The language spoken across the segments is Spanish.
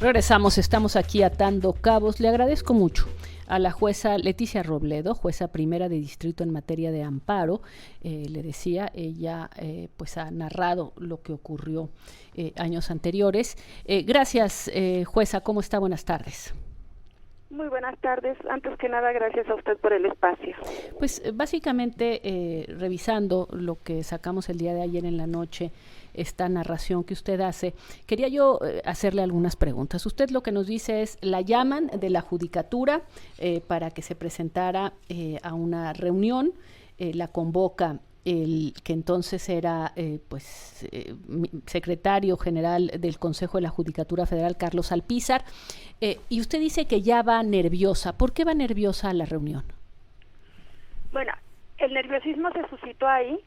Regresamos, estamos aquí atando cabos. Le agradezco mucho a la jueza Leticia Robledo, jueza primera de distrito en materia de amparo. Le decía, ella pues ha narrado lo que ocurrió años anteriores. Gracias, jueza, ¿cómo está? Buenas tardes. Muy buenas tardes. Antes que nada, gracias a usted por el espacio. Pues básicamente revisando lo que sacamos el día de ayer en la noche, esta narración que usted hace, quería yo hacerle algunas preguntas. Usted lo que nos dice es, la llaman de la judicatura para que se presentara a una reunión, la convoca el que entonces era secretario general del Consejo de la Judicatura Federal, Carlos Alpizar, y usted dice que ya va nerviosa. ¿Por qué va nerviosa a la reunión? Bueno, el nerviosismo se suscitó ahí.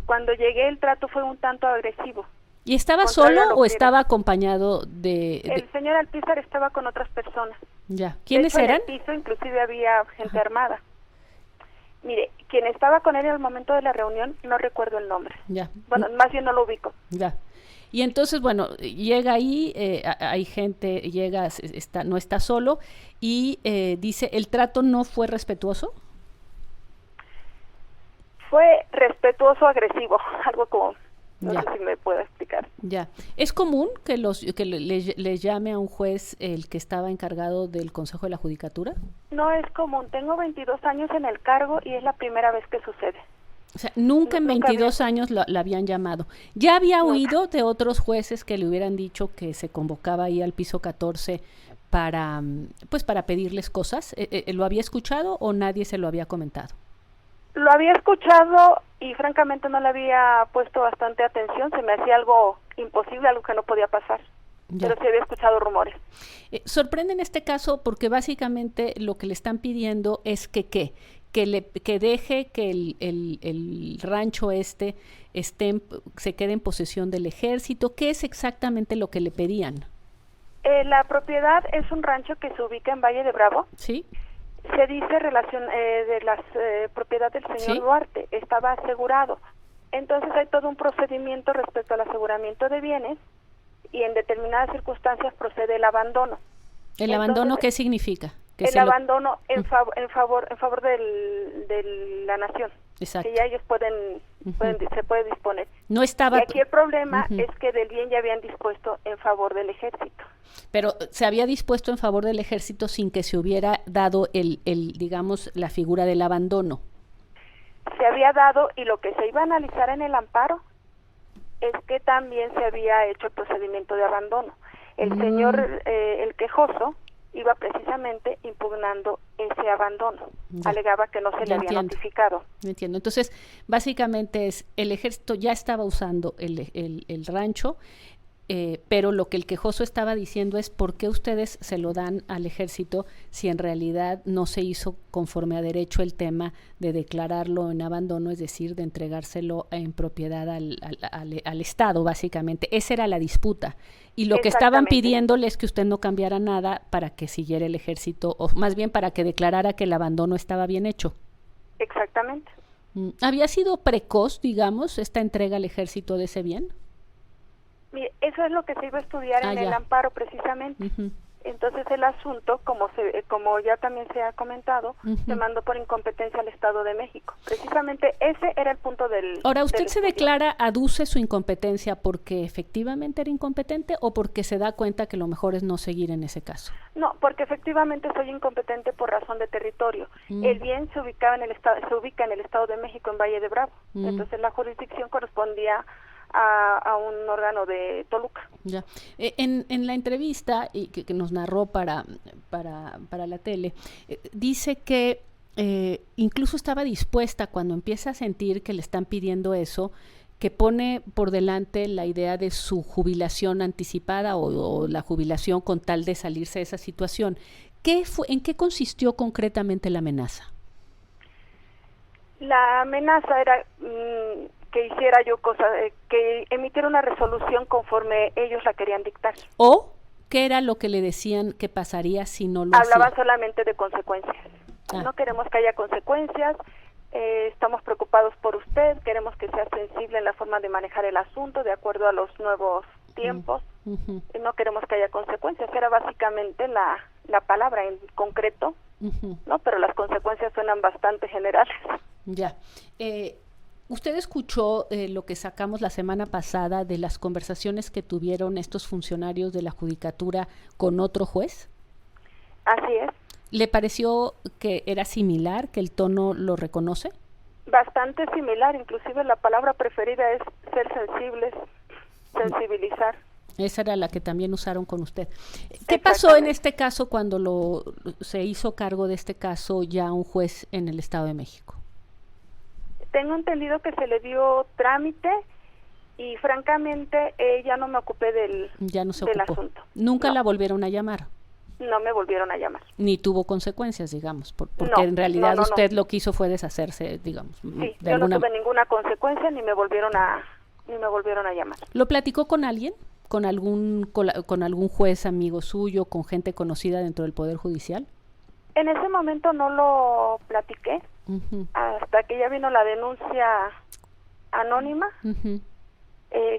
Cuando llegué el trato fue un tanto agresivo. ¿Y estaba solo o estaba acompañado de...? El señor Alpizar estaba con otras personas. Ya. ¿Quiénes eran? En el piso inclusive había gente armada. Mire, quien estaba con él en el momento de la reunión, no recuerdo el nombre. Ya. Bueno, más bien no lo ubico. Ya. Y entonces, bueno, llega ahí, hay gente, llega, no está solo, y dice, ¿el trato no fue respetuoso? Fue respetuoso, agresivo, algo como, no sé si me puedo explicar. Ya. ¿Es común que les llame a un juez el que estaba encargado del Consejo de la Judicatura? No es común. Tengo 22 años en el cargo y es la primera vez que sucede. O sea, nunca en 22 años la habían llamado. ¿Ya había oído de otros jueces que le hubieran dicho que se convocaba ahí al piso 14 para pedirles cosas? ¿Lo había escuchado o nadie se lo había comentado? Lo había escuchado y francamente no le había puesto bastante atención. Se me hacía algo imposible, algo que no podía pasar. Ya. Pero sí había escuchado rumores. Sorprende en este caso porque básicamente lo que le están pidiendo es que deje que el rancho se quede en posesión del ejército. ¿Qué es exactamente lo que le pedían? La propiedad es un rancho que se ubica en Valle de Bravo. Sí. Se dice de las propiedad del señor Duarte, estaba asegurado. Entonces hay todo un procedimiento respecto al aseguramiento de bienes y en determinadas circunstancias procede el abandono. ¿El abandono qué significa? El abandono en favor de la nación. Exacto. Que ya ellos se puede disponer. No estaba. Y aquí el problema es que del bien ya habían dispuesto en favor del ejército. Pero se había dispuesto en favor del ejército sin que se hubiera dado digamos, la figura del abandono. Se había dado, y lo que se iba a analizar en el amparo es que también se había hecho el procedimiento de abandono. El señor, el quejoso, iba precisamente impugnando ese abandono. Alegaba que no se le había notificado. Entiendo. Entonces, básicamente el ejército ya estaba usando el rancho, pero lo que el quejoso estaba diciendo es ¿por qué ustedes se lo dan al ejército si en realidad no se hizo conforme a derecho el tema de declararlo en abandono, es decir, de entregárselo en propiedad al Estado, básicamente? Esa era la disputa. Y lo que estaban pidiéndole es que usted no cambiara nada para que siguiera el ejército, o más bien para que declarara que el abandono estaba bien hecho. Exactamente. ¿Había sido precoz, digamos, esta entrega al ejército de ese bien? Eso es lo que se iba a estudiar en el amparo precisamente. Entonces el asunto, como ya también se ha comentado, se mandó por incompetencia al Estado de México. Precisamente ese era el punto del... Ahora, ¿usted se declara, aduce su incompetencia porque efectivamente era incompetente o porque se da cuenta que lo mejor es no seguir en ese caso? No, porque efectivamente soy incompetente por razón de territorio. El bien se ubica en el Estado de México, en Valle de Bravo. Entonces la jurisdicción correspondía a un órgano de Toluca. Ya. En la entrevista y que nos narró para la tele, dice que incluso estaba dispuesta cuando empieza a sentir que le están pidiendo eso, que pone por delante la idea de su jubilación anticipada o la jubilación con tal de salirse de esa situación. ¿En qué consistió concretamente la amenaza? La amenaza era que hiciera yo que emitiera una resolución conforme ellos la querían dictar. ¿O qué era lo que le decían que pasaría si no lo hacía? Hablaban solamente de consecuencias. No queremos que haya consecuencias, estamos preocupados por usted, queremos que sea sensible en la forma de manejar el asunto de acuerdo a los nuevos tiempos. Ujú. y no queremos que haya consecuencias. Era básicamente la palabra en concreto, Ujú. ¿no? Pero las consecuencias suenan bastante generales. Ya. ¿Usted escuchó lo que sacamos la semana pasada de las conversaciones que tuvieron estos funcionarios de la Judicatura con otro juez? Así es. ¿Le pareció que era similar, que el tono lo reconoce? Bastante similar, inclusive la palabra preferida es ser sensibles, sensibilizar. Esa era la que también usaron con usted. ¿Qué pasó en este caso cuando se hizo cargo de este caso ya un juez en el Estado de México? Tengo entendido que se le dio trámite y francamente ya no me ocupé del asunto. ¿Nunca No. la volvieron a llamar? No me volvieron a llamar. Ni tuvo consecuencias, digamos, porque No, en realidad no. usted lo que hizo fue deshacerse, digamos. Sí, yo no tuve ninguna consecuencia ni me volvieron a llamar. ¿Lo platicó con alguien? ¿Con algún juez amigo suyo, con gente conocida dentro del Poder Judicial? En ese momento no lo platiqué, Uh-huh. hasta que ya vino la denuncia anónima, Uh-huh.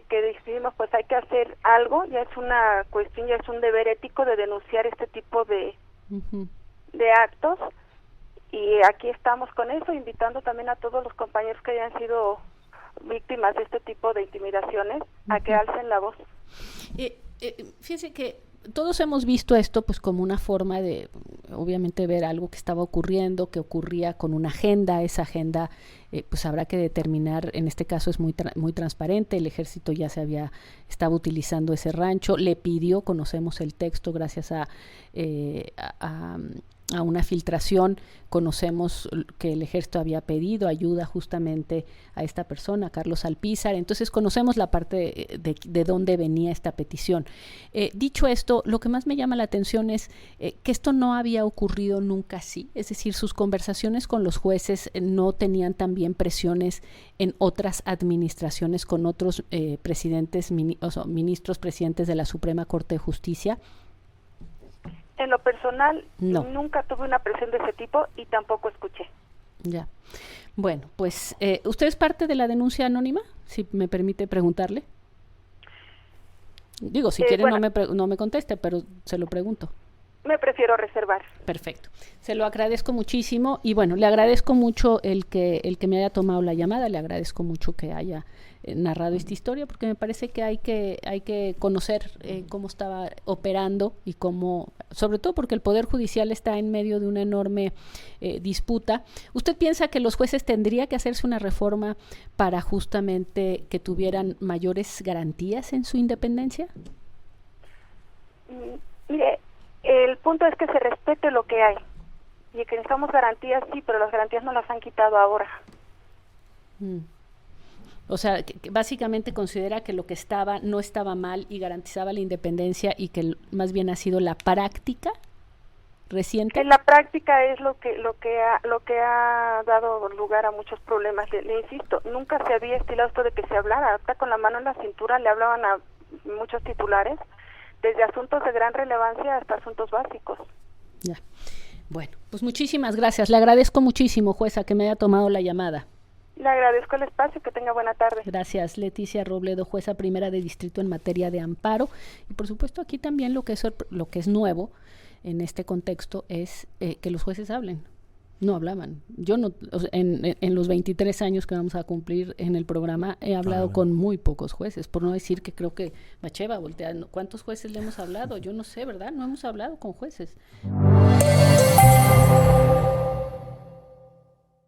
que decidimos pues hay que hacer algo, ya es una cuestión, ya es un deber ético de denunciar este tipo Uh-huh. de actos, y aquí estamos con eso, invitando también a todos los compañeros que hayan sido víctimas de este tipo de intimidaciones a que alcen la voz. Fíjese que todos hemos visto esto pues como una forma de, obviamente, ver algo que estaba ocurriendo, que ocurría con una agenda. Esa agenda pues habrá que determinar. En este caso es muy transparente. El ejército ya estaba utilizando ese rancho, le pidió, conocemos el texto gracias a una filtración, conocemos que el ejército había pedido ayuda justamente a esta persona, Carlos Alpizar. Entonces conocemos la parte de dónde venía esta petición. Dicho esto, lo que más me llama la atención es que esto no había ocurrido nunca así, es decir, sus conversaciones con los jueces no tenían también presiones en otras administraciones con otros ministros presidentes de la Suprema Corte de Justicia. En lo personal, no. Nunca tuve una presión de ese tipo y tampoco escuché. Ya. Bueno, pues, ¿usted es parte de la denuncia anónima? Si me permite preguntarle. Digo, si quiere bueno, no me conteste, pero se lo pregunto. Me prefiero reservar. Perfecto. Se lo agradezco muchísimo y bueno, le agradezco mucho el que me haya tomado la llamada, le agradezco mucho que haya narrado esta historia, porque me parece que hay que conocer cómo estaba operando y cómo, sobre todo porque el Poder Judicial está en medio de una enorme disputa. ¿Usted piensa que los jueces tendría que hacerse una reforma para justamente que tuvieran mayores garantías en su independencia? Mire, el punto es que se respete lo que hay y que necesitamos garantías, sí, pero las garantías no las han quitado ahora. O sea, que básicamente considera que lo que no estaba mal y garantizaba la independencia y que más bien ha sido la práctica reciente. La práctica es lo que ha dado lugar a muchos problemas. Le insisto, nunca se había estilado esto de que se hablara. Hasta con la mano en la cintura le hablaban a muchos titulares, desde asuntos de gran relevancia hasta asuntos básicos. Ya. Bueno, pues muchísimas gracias. Le agradezco muchísimo, jueza, que me haya tomado la llamada. Le agradezco el espacio, que tenga buena tarde. Gracias. Leticia Robledo, jueza primera de distrito en materia de amparo. Y por supuesto aquí también lo que es nuevo en este contexto es que los jueces hablen. No hablaban. Yo no, en los 23 años que vamos a cumplir en el programa he hablado con muy pocos jueces, por no decir que creo que Bacheva voltea. ¿Cuántos jueces le hemos hablado? Yo no sé, ¿verdad? No hemos hablado con jueces.